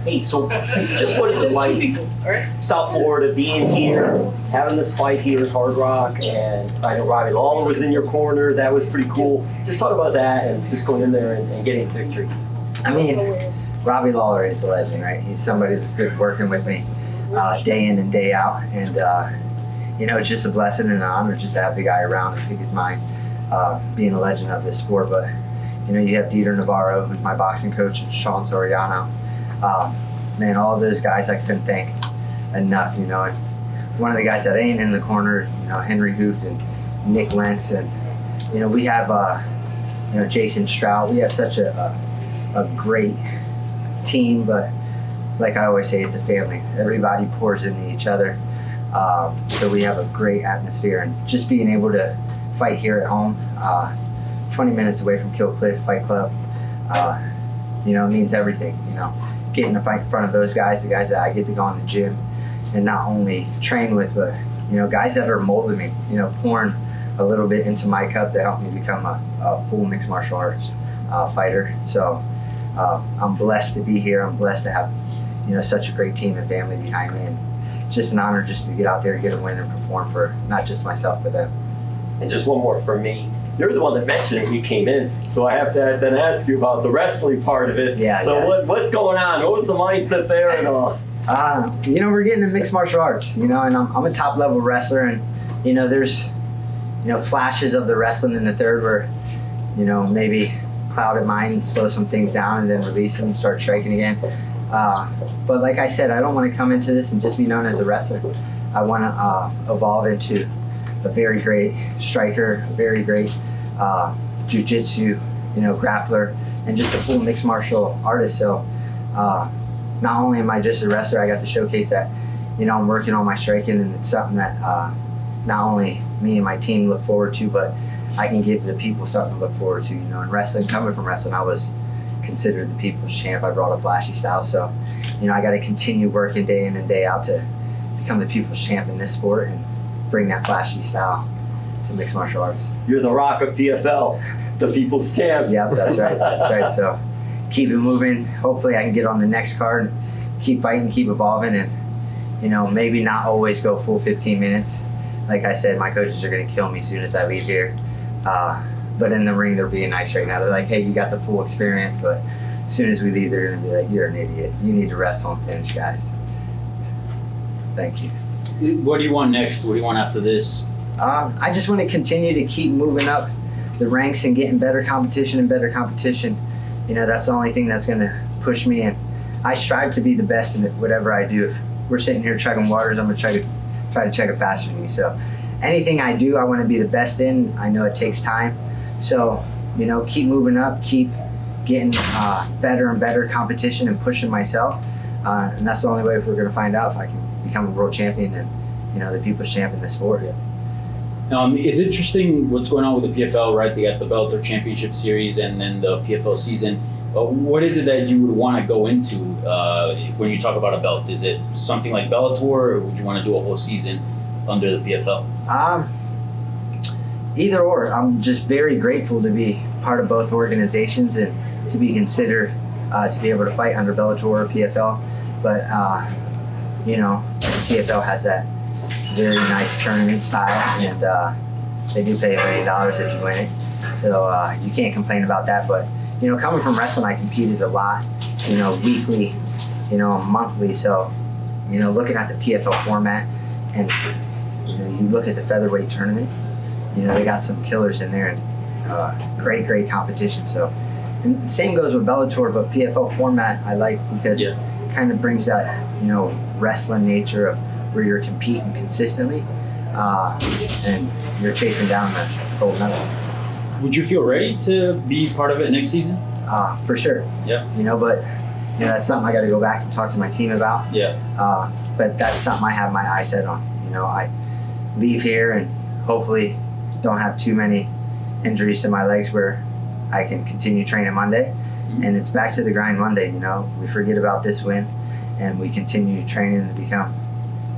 Hey, so just what is it like, South Florida, being here, having this fight here at Hard Rock, and I know Robbie Lawler was in your corner. That was pretty cool. Just talk about that and just going in there and getting a victory. I mean, Robbie Lawler is a legend, right? He's somebody that's good working with me day in and day out. And, it's just a blessing and an honor just to have the guy around. I think he's mine, being a legend of this sport. But, you have Dieter Navarro, who's my boxing coach, and Sean Soriano. Man, all of those guys I couldn't thank enough, And one of the guys that ain't in the corner, Henry Hooft and Nick Lentz. And, we have, Jason Stroud. We have such a great team, but like I always say, it's a family. Everybody pours into each other. So we have a great atmosphere, and just being able to fight here at home, 20 minutes away from Kill Cliff Fight Club, means everything. Getting to fight in front of those guys, the guys that I get to go in the gym and not only train with, but guys that are molding me, pouring a little bit into my cup to help me become a full mixed martial arts fighter. So I'm blessed to be here. I'm blessed to have such a great team and family behind me, and it's just an honor just to get out there and get a win and perform for not just myself but them. And just one more from me. You're the one that mentioned it when you came in, so I have to then ask you about the wrestling part of it. Yeah. So yeah. What's going on? What was the mindset there and all? We're getting into mixed martial arts, and I'm a top level wrestler, and there's flashes of the wrestling in the third where maybe clouded mind, slow some things down, and then release them, start striking again. But like I said, I don't want to come into this and just be known as a wrestler. I want to evolve into a very great striker, a very great jiu-jitsu, grappler, and just a full mixed martial artist. So not only am I just a wrestler, I got to showcase that, I'm working on my striking, and it's something that not only me and my team look forward to, but I can give the people something to look forward to. In wrestling, coming from wrestling, I was considered the people's champ. I brought a flashy style, so I got to continue working day in and day out to become the people's champ in this sport and bring that flashy style to mixed martial arts. You're the Rock of PFL, the people's champ. Yeah, that's right. That's right. So keep it moving. Hopefully, I can get on the next card and keep fighting, keep evolving, and maybe not always go full 15 minutes. Like I said, my coaches are going to kill me as soon as I leave here. But in the ring, they're being nice right now. They're like, hey, you got the full experience, but as soon as we leave, they're going to be like, you're an idiot. You need to wrestle and finish, guys. Thank you. What do you want next? What do you want after this? I just want to continue to keep moving up the ranks and getting better competition and better competition. That's the only thing that's going to push me, and I strive to be the best in whatever I do. If we're sitting here chugging waters, I'm going to try to chug it faster than me. So anything I do, I want to be the best in. I know it takes time. So, keep moving up, keep getting better and better competition and pushing myself. And that's the only way if we're going to find out if I can become a world champion and, the people's champ in this sport. It's interesting what's going on with the PFL, right? They got the Bellator Championship Series and then the PFL season. What is it that you would want to go into when you talk about a belt? Is it something like Bellator, or would you want to do a whole season under the PFL? Either or. I'm just very grateful to be part of both organizations and to be considered to be able to fight under Bellator or PFL. But, PFL has that very nice tournament style, and they do pay $1 million if you win it. So you can't complain about that. But, coming from wrestling, I competed a lot, weekly, monthly. So, looking at the PFL format, and, you look at the featherweight tournament, they got some killers in there, and great competition. So, and same goes with Bellator, but PFL format I like because it kind of brings that, wrestling nature of where you're competing consistently, and you're chasing down the gold medal. Would you feel ready to be part of it next season? For sure. Yeah. But that's something I got to go back and talk to my team about. Yeah. But that's something I have my eye set on. I leave here and hopefully don't have too many injuries to my legs where I can continue training Monday. Mm-hmm. And it's back to the grind Monday. We forget about this win and we continue training to become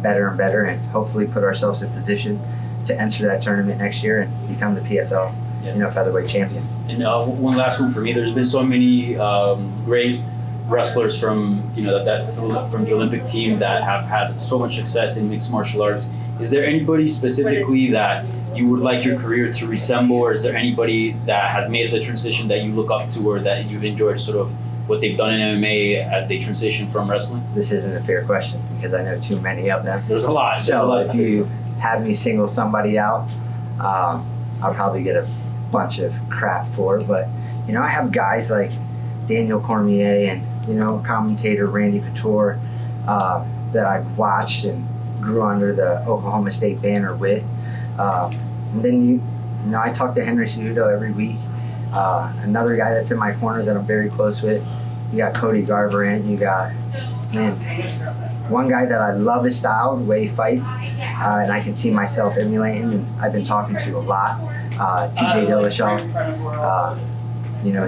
better and better, and hopefully put ourselves in position to enter that tournament next year and become the PFL featherweight champion. And one last one for me. There's been so many great wrestlers from from the Olympic team that have had so much success in mixed martial arts. Is there anybody specifically that you would like your career to resemble, or is there anybody that has made the transition that you look up to, or that you've enjoyed sort of what they've done in MMA as they transition from wrestling? This isn't a fair question because I know too many of them. There's a lot. So if you have me single somebody out, I'll probably get a bunch of crap for it. But, I have guys like Daniel Cormier and, commentator Randy Couture that I've watched and grew under the Oklahoma State banner with. And then, I talk to Henry Cejudo every week. Another guy that's in my corner that I'm very close with. You got Cody Garbrandt. You got, one guy that I love his style, the way he fights, and I can see myself emulating, and I've been talking to a lot. TJ Dillashaw.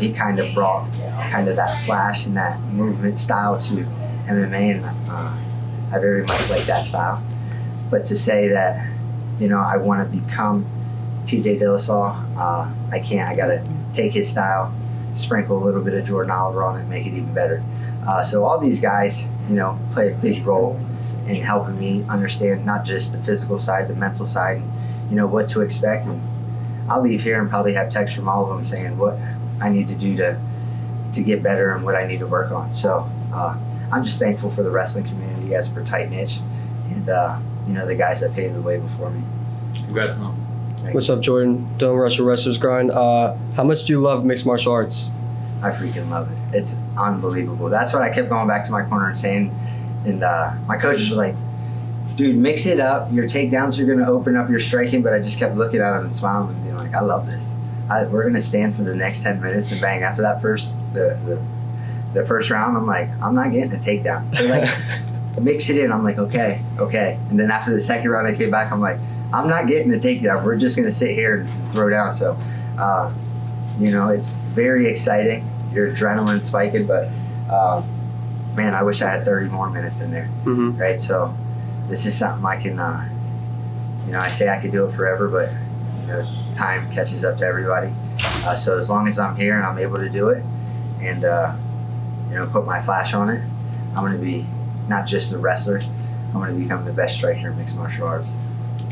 He kind of brought that flash and that movement style to MMA, and I very much like that style. But to say that, I want to become TJ Dillashaw, I can't. I got to take his style, sprinkle a little bit of Jordan Oliver on it, and make it even better. So all these guys, play a big role in helping me understand not just the physical side, the mental side, what to expect. And I'll leave here and probably have texts from all of them saying what I need to do to get better and what I need to work on. So I'm just thankful for the wrestling community as per tight niche, and the guys that paved the way before me. Congrats, man. What's up, Jordan? Dylan Russell, Wrestler's Grind. How much do you love mixed martial arts? I freaking love it. It's unbelievable. That's what I kept going back to my corner and saying. And my coaches were like, dude, mix it up. Your takedowns are going to open up your striking. But I just kept looking at him and smiling and being like, I love this. We're going to stand for the next 10 minutes and bang. After that the first round, I'm like, I'm not getting a takedown. They're like, mix it in. I'm like, okay. And then after the second round, I came back. I'm like, I'm not getting a takedown. We're just going to sit here and throw down. So, it's very exciting. Your adrenaline spiking, but man, I wish I had 30 more minutes in there. Mm-hmm. Right? So this is something I can, I say I could do it forever, but time catches up to everybody. So as long as I'm here and I'm able to do it and, put my flash on it, I'm going to be not just a wrestler, I'm going to become the best striker in mixed martial arts.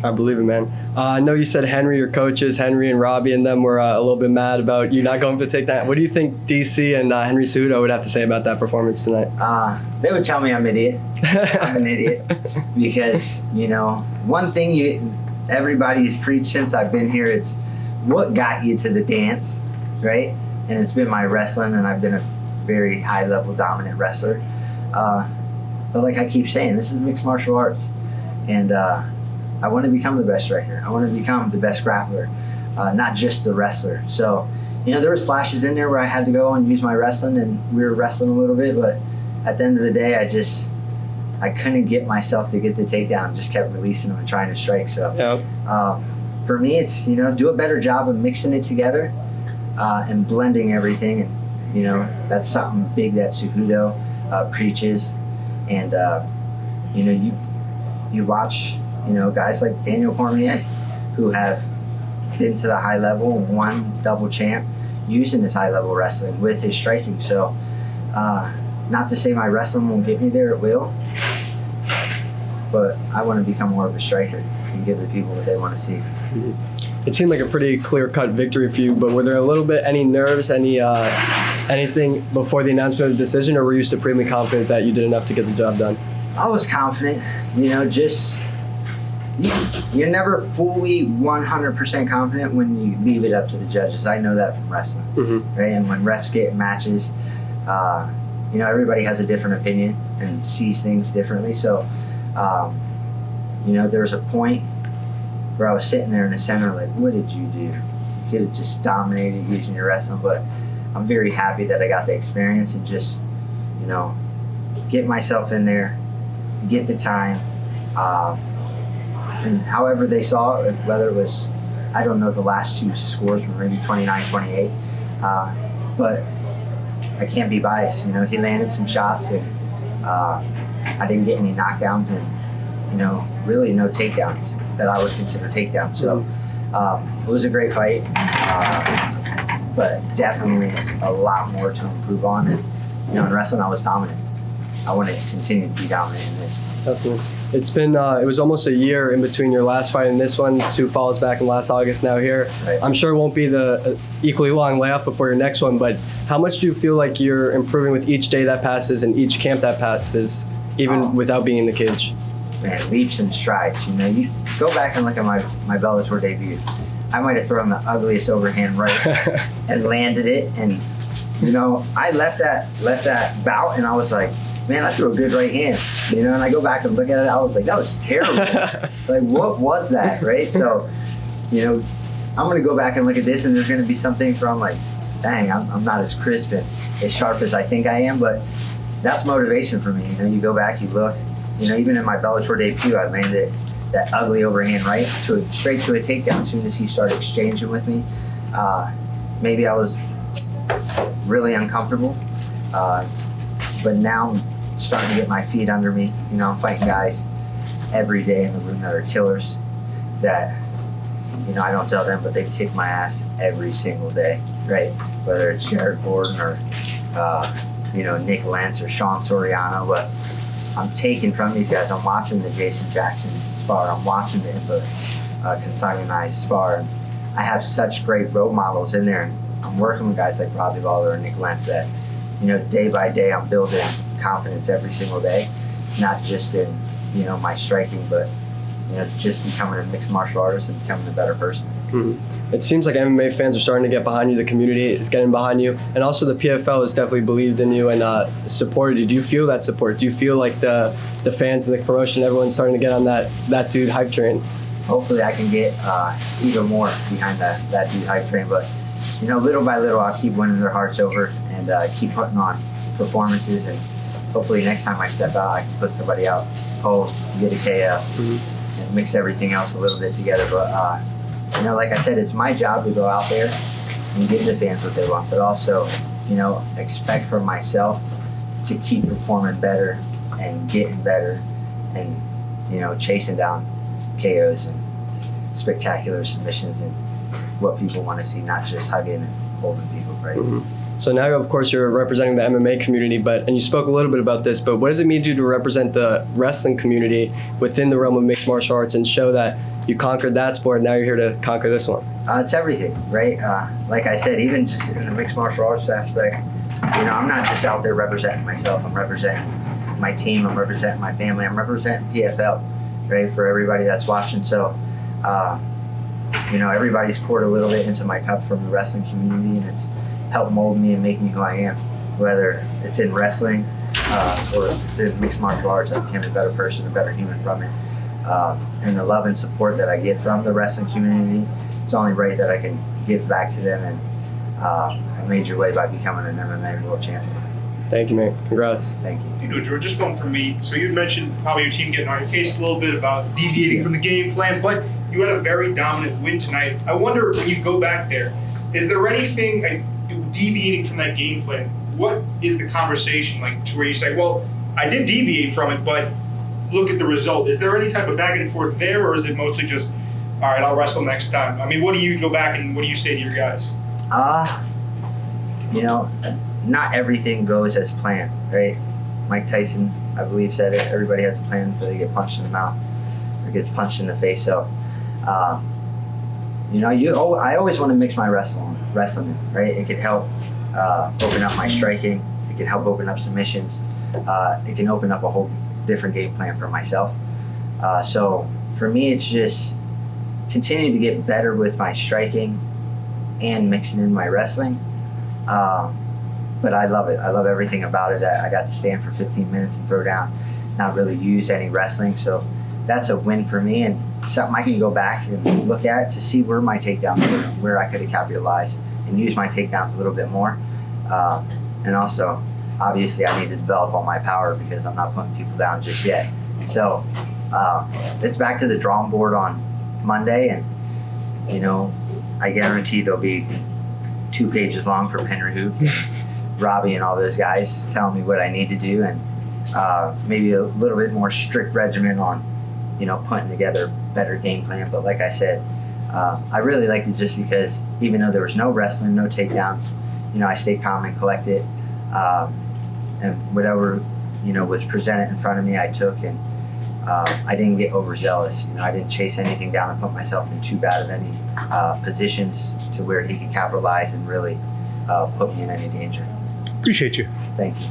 I believe it, man. I know you said Henry, your coaches, Henry and Robbie and them were a little bit mad about you not going to take that. What do you think DC and Henry Cejudo would have to say about that performance tonight? They would tell me I'm an idiot. I'm an idiot because, one thing everybody's preached since I've been here, it's what got you to the dance, right? And it's been my wrestling, and I've been a very high-level dominant wrestler. But like I keep saying, this is mixed martial arts. And I want to become the best striker. I want to become the best grappler, not just the wrestler. So, there was flashes in there where I had to go and use my wrestling, and we were wrestling a little bit, but at the end of the day, I couldn't get myself to get the takedown. Just kept releasing them and trying to strike. So, for me, it's, do a better job of mixing it together and blending everything. And, that's something big that Cejudo preaches. And, you watch, guys like Daniel Cormier, who have been to the high level and won double champ using his high level wrestling with his striking. So, not to say my wrestling won't get me there, it will. But I want to become more of a striker and give the people what they want to see. It seemed like a pretty clear-cut victory for you, but were there a little bit any nerves, anything before the announcement of the decision, or were you supremely confident that you did enough to get the job done? I was confident, you're never fully 100% confident when you leave it up to the judges. I know that from wrestling, right? And when refs get matches, everybody has a different opinion and sees things differently. So, there was a point where I was sitting there in the center like, what did you do? You could have just dominated using your wrestling, but I'm very happy that I got the experience and just, get myself in there, get the time, and however they saw it, whether it was, I don't know the last two scores were maybe 29-28, but I can't be biased. He landed some shots and I didn't get any knockdowns and, really no takedowns that I would consider takedowns. So it was a great fight, but definitely a lot more to improve on. And, in wrestling I was dominant. I want to continue to be dominant in this. Definitely. It's been, it was almost a year in between your last fight and this one. Sioux Falls back in last August, now here. Right. I'm sure it won't be the equally long layoff before your next one, but how much do you feel like you're improving with each day that passes and each camp that passes, even without being in the cage? Man, leaps and strides. You go back and look at my Bellator debut. I might have thrown the ugliest overhand right and landed it, and I left that bout and I was like, man, I threw a good right hand. And I go back and look at it, I was like, that was terrible. Like, what was that, right? So, I'm gonna go back and look at this, and there's gonna be some things where I'm like, dang, I'm not as crisp and as sharp as I think I am, but that's motivation for me. You go back, you look. Even in my Bellator debut, I landed that ugly overhand right straight to a takedown as soon as he started exchanging with me. Maybe I was really uncomfortable, but now I'm starting to get my feet under me. I'm fighting guys every day in the room that are killers that, I don't tell them, but they kick my ass every single day, right? Whether it's Jared Gordon or, Nick Lentz or Sean Soriano, but I'm taking from these guys. I'm watching the Jason Jackson spar. I'm watching the Impa Consignai spar. And I have such great role models in there. And I'm working with guys like Robbie Lawler and Nick Lentz that, day by day I'm building confidence every single day. Not just in, my striking, but, just becoming a mixed martial artist and becoming a better person. Mm-hmm. It seems like MMA fans are starting to get behind you. The community is getting behind you. And also the PFL has definitely believed in you and supported you. Do you feel that support? Do you feel like the fans and the promotion, everyone's starting to get on that dude hype train? Hopefully I can get even more behind that dude hype train. But, little by little, I'll keep winning their hearts over and keep putting on performances. And hopefully next time I step out, I can put somebody out cold, get a KO, and mix everything else a little bit together. But, like I said, it's my job to go out there and give the fans what they want, but also, expect from myself to keep performing better and getting better and, chasing down KOs and spectacular submissions and what people want to see, not just hugging and holding people, right? Mm-hmm. So now, of course, you're representing the MMA community, and you spoke a little bit about this, but what does it mean to you to represent the wrestling community within the realm of mixed martial arts and show that you conquered that sport, now you're here to conquer this one? It's everything, right? Like I said, even just in the mixed martial arts aspect, I'm not just out there representing myself. I'm representing my team. I'm representing my family. I'm representing PFL, right, for everybody that's watching. So, everybody's poured a little bit into my cup from the wrestling community, and it's helped mold me and make me who I am, whether it's in wrestling or it's in mixed martial arts. I became a better person, a better human from it. And the love and support that I get from the wrestling community, it's only right that I can give back to them, and I made your way by becoming an MMA world champion. Thank you, man. Congrats. Thank you. George, just one from me. So you mentioned probably your team getting on your case a little bit about deviating from the game plan, but you had a very dominant win tonight. I wonder, when you go back there, is there anything deviating from that game plan? What is the conversation like to where you say, well, I did deviate from it, but look at the result? Is there any type of back and forth there, or is it mostly just, all right, I'll wrestle next time? I mean, what do you go back and what do you say to your guys? Not everything goes as planned, right? Mike Tyson, I believe, said it. Everybody has a plan until they get punched in the mouth or gets punched in the face. So, I always want to mix my wrestling, right? It can help open up my striking. It can help open up submissions. It can open up a whole different game plan for myself. So for me, it's just continuing to get better with my striking and mixing in my wrestling. But I love it. I love everything about it. I got to stand for 15 minutes and throw down, not really use any wrestling. So that's a win for me, and something I can go back and look at to see where my takedowns were, where I could have capitalized and use my takedowns a little bit more. And also, obviously, I need to develop all my power because I'm not putting people down just yet. So it's back to the drawing board on Monday, and I guarantee there'll be 2 pages long from Henry Hooft, Robbie, and all those guys telling me what I need to do, and maybe a little bit more strict regimen on putting together a better game plan. But like I said, I really liked it just because even though there was no wrestling, no takedowns, I stayed calm and collected. and whatever was presented in front of me, I took, and I didn't get overzealous. I didn't chase anything down and put myself in too bad of any positions to where he could capitalize and really put me in any danger. Appreciate you. Thank you.